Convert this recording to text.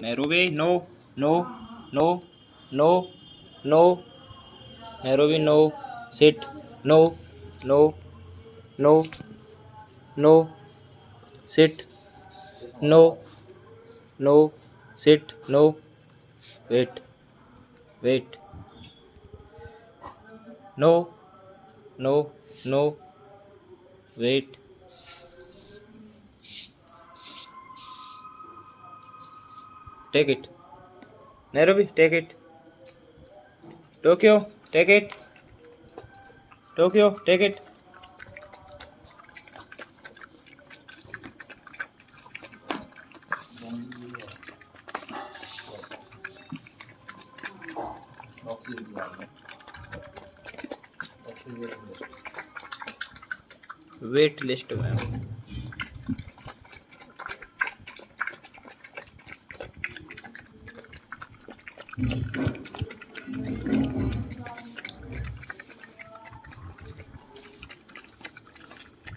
Nairobi, no, no, no, no, no. Nairobi, no. Sit, no, no, no, no. Sit, no, no. Sit, no. Wait, wait. No, no, no. Wait. Take it. Nairobi, take it. Tokyo, take it. Tokyo, take it. Wait list में